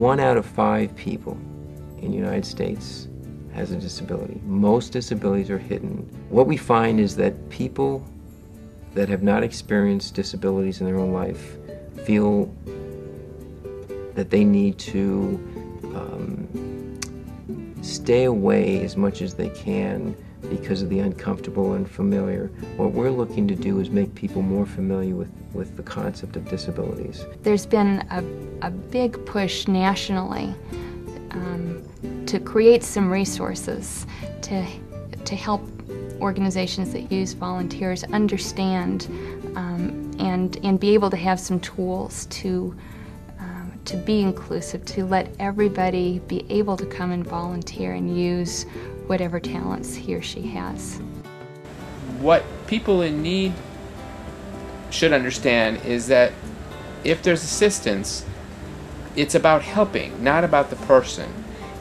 1 out of 5 people in the United States has a disability. Most disabilities are hidden. What we find is that people that have not experienced disabilities in their own life feel that they need to stay away as much as they can because of the uncomfortable and familiar. What we're looking to do is make people more familiar with the concept of disabilities. There's been a big push nationally to create some resources to help organizations that use volunteers understand and be able to have some tools to be inclusive, to let everybody be able to come and volunteer and use whatever talents he or she has. What people in need should understand is that if there's assistance, it's about helping, not about the person.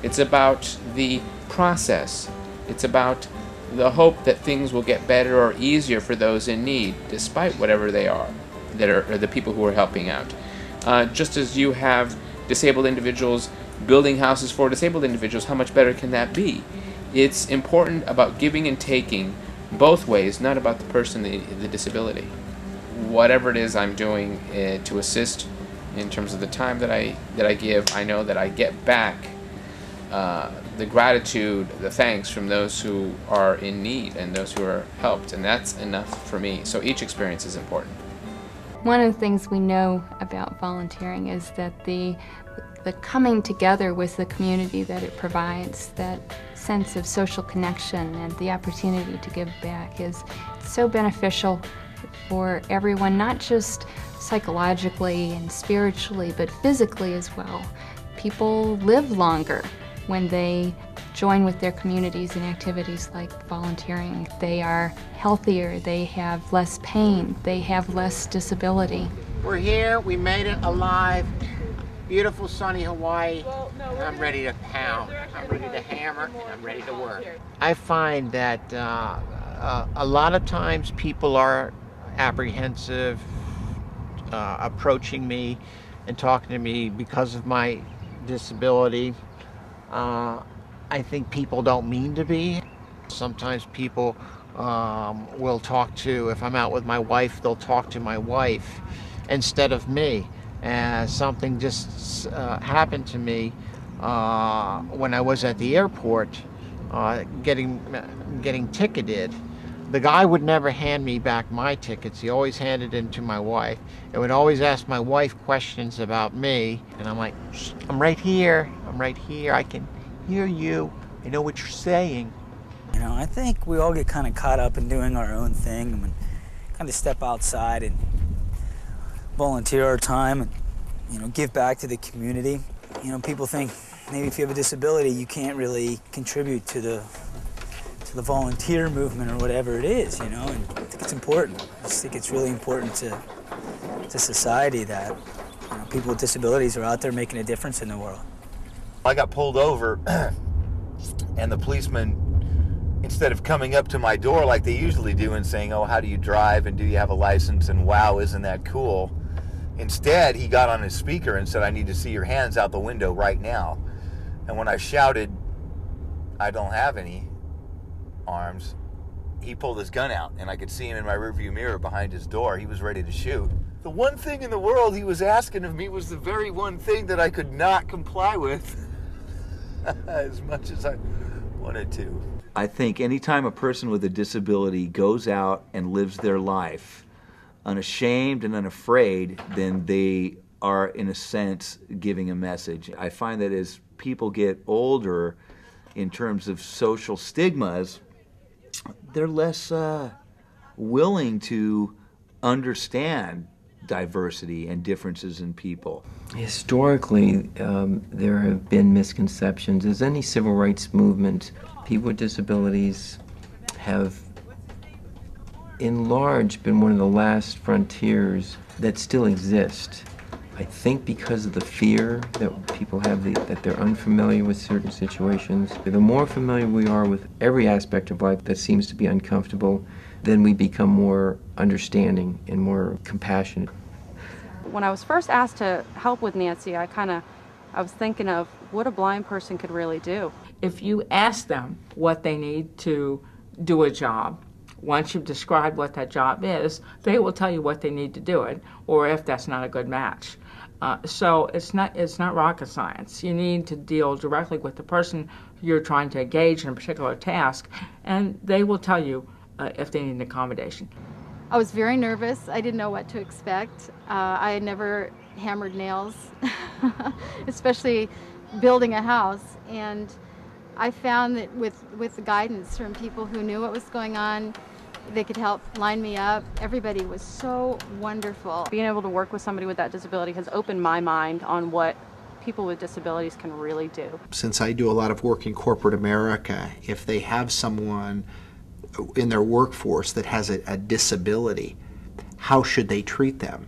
It's about the process. It's about the hope that things will get better or easier for those in need, despite whatever they are, that are the people who are helping out. Just as you have disabled individuals building houses for disabled individuals, how much better can that be? It's important about giving and taking both ways, not about the person, the disability. Whatever it is I'm doing to assist in terms of the time that I give, I know that I get back the gratitude, the thanks from those who are in need and those who are helped, and that's enough for me. So each experience is important. One of the things we know about volunteering is that the coming together with the community that it provides, that sense of social connection and the opportunity to give back is so beneficial for everyone, not just psychologically and spiritually, but physically as well. People live longer when they join with their communities in activities like volunteering. They are healthier, they have less pain, they have less disability. We're here, we made it alive. Beautiful sunny Hawaii. I'm ready to pound, I'm ready to hammer, and I'm ready to work. I find that a lot of times people are apprehensive approaching me and talking to me because of my disability. I think people don't mean to be. Sometimes people will talk to, if I'm out with my wife, they'll talk to my wife instead of me. Something just happened to me when I was at the airport getting ticketed. The guy would never hand me back my tickets. He always handed them to my wife. And would always ask my wife questions about me. And I'm like, I'm right here. I'm right here. I can hear you. I know what you're saying. You know, I think we all get kind of caught up in doing our own thing and kind of step outside and volunteer our time and, you know, give back to the community. You know, people think maybe if you have a disability, you can't really contribute to the volunteer movement or whatever it is, you know, and I think it's important. I just think it's really important to society that, you know, people with disabilities are out there making a difference in the world. I got pulled over and the policeman, instead of coming up to my door like they usually do and saying, oh, how do you drive and do you have a license and wow, isn't that cool? Instead, he got on his speaker and said, I need to see your hands out the window right now. And when I shouted, I don't have any arms, he pulled his gun out and I could see him in my rearview mirror behind his door. He was ready to shoot. The one thing in the world he was asking of me was the very one thing that I could not comply with as much as I wanted to. I think anytime a person with a disability goes out and lives their life unashamed and unafraid, then they are, in a sense, giving a message. I find that as people get older, in terms of social stigmas, they're less willing to understand diversity and differences in people. Historically, there have been misconceptions. As any civil rights movement, people with disabilities have, in large, been one of the last frontiers that still exist. I think because of the fear that people have, that they're unfamiliar with certain situations. The more familiar we are with every aspect of life that seems to be uncomfortable, then we become more understanding and more compassionate. When I was first asked to help with Nancy, I kind of I was thinking of what a blind person could really do. If you ask them what they need to do a job, once you've described what that job is, they will tell you what they need to do it, or if that's not a good match. So it's not rocket science. You need to deal directly with the person you're trying to engage in a particular task, and they will tell you if they need an accommodation. I was very nervous. I didn't know what to expect. I had never hammered nails, especially building a house. And I found that with the guidance from people who knew what was going on, they could help line me up. Everybody was so wonderful. Being able to work with somebody with that disability has opened my mind on what people with disabilities can really do. Since I do a lot of work in corporate America, if they have someone in their workforce that has a disability, how should they treat them?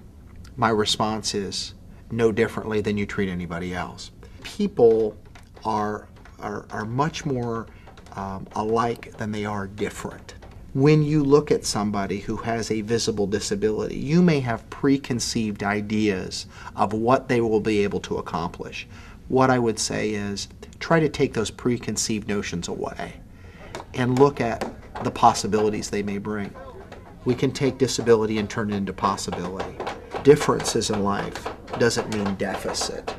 My response is no differently than you treat anybody else. People are much more alike than they are different. When you look at somebody who has a visible disability, you may have preconceived ideas of what they will be able to accomplish. What I would say is try to take those preconceived notions away and look at the possibilities they may bring. We can take disability and turn it into possibility. Differences in life doesn't mean deficit.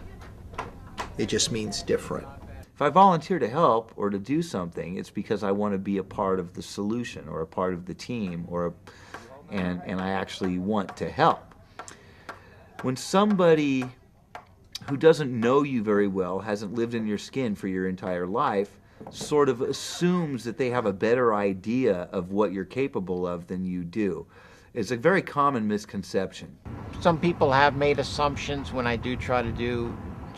It just means different. If I volunteer to help or to do something, it's because I want to be a part of the solution or a part of the team, and I actually want to help. When somebody who doesn't know you very well, hasn't lived in your skin for your entire life, sort of assumes that they have a better idea of what you're capable of than you do, it's a very common misconception. Some people have made assumptions when I do try to do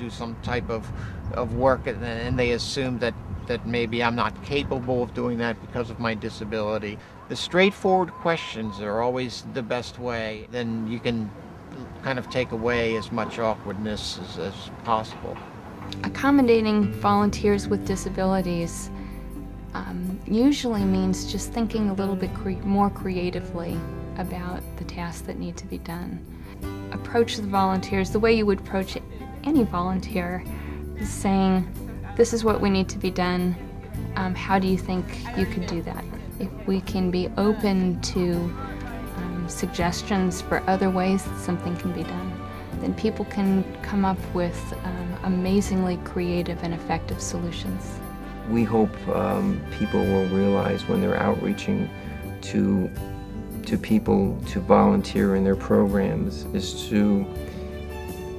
some type of work, and they assume that maybe I'm not capable of doing that because of my disability. The straightforward questions are always the best way. Then you can kind of take away as much awkwardness as possible. Accommodating volunteers with disabilities usually means just thinking a little bit more creatively about the tasks that need to be done. Approach the volunteers the way you would approach any volunteer, is saying, this is what we need to be done. How do you think you could do that? If we can be open to suggestions for other ways that something can be done, then people can come up with amazingly creative and effective solutions. We hope people will realize when they're outreaching to people to volunteer in their programs is to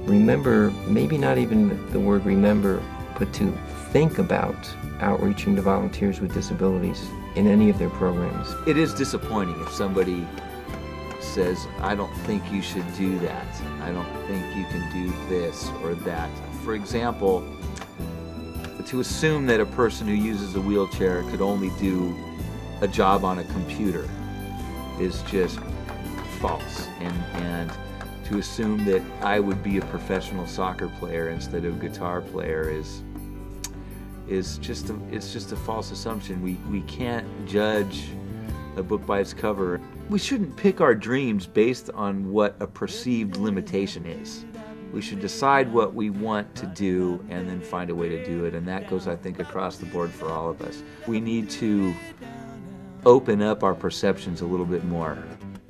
remember, maybe not even the word remember, but to think about outreaching to volunteers with disabilities in any of their programs. It is disappointing if somebody says, I don't think you should do that. I don't think you can do this or that. For example, to assume that a person who uses a wheelchair could only do a job on a computer is just false. And to assume that I would be a professional soccer player instead of a guitar player is just a false assumption. We can't judge a book by its cover. We shouldn't pick our dreams based on what a perceived limitation is. We should decide what we want to do and then find a way to do it, and that goes, I think, across the board for all of us. We need to open up our perceptions a little bit more.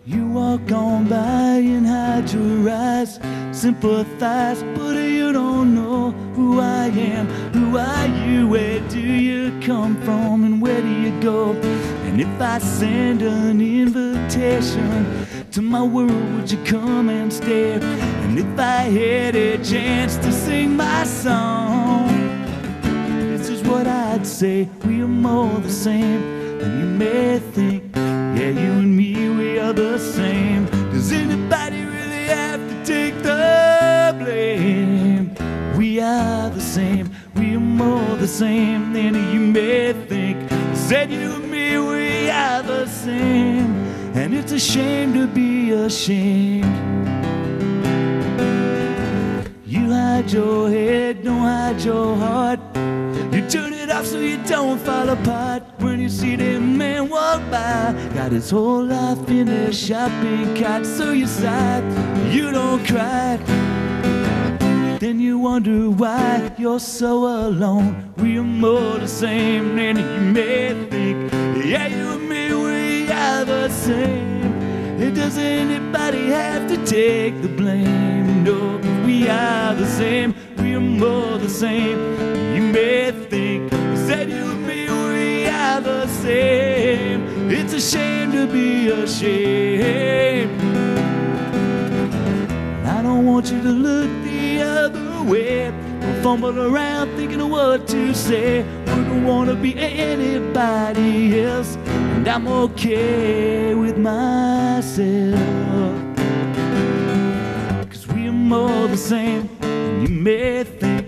You walk on by and hide your eyes, sympathize, but you don't know who I am. Who are you? Where do you come from? And where do you go? And if I send an invitation to my world, would you come and stay? And if I had a chance to sing my song, this is what I'd say. We are more the same than you may think. Yeah, you and me, we are the same. Does anybody really have to take the blame? We are the same, we are more the same than you may think. Said you and me, we are the same, and it's a shame to be ashamed. You hide your head, don't hide your heart. You turn it off so you don't fall apart. When you see that man walk by, got his whole life in a shopping cart, so you sigh, you don't cry. then you wonder why you're so alone. We are more the same than you may think. Yeah, you and me, we are the same. Does anybody have to take the blame? No, we are the same. We are more the same. You may think, said you and me, we are the same. It's a shame to be ashamed. I don't want you to look the other way or fumble around thinking of what to say. We don't want to be anybody else, and I'm okay with myself. 'Cause we are more the same than you may think.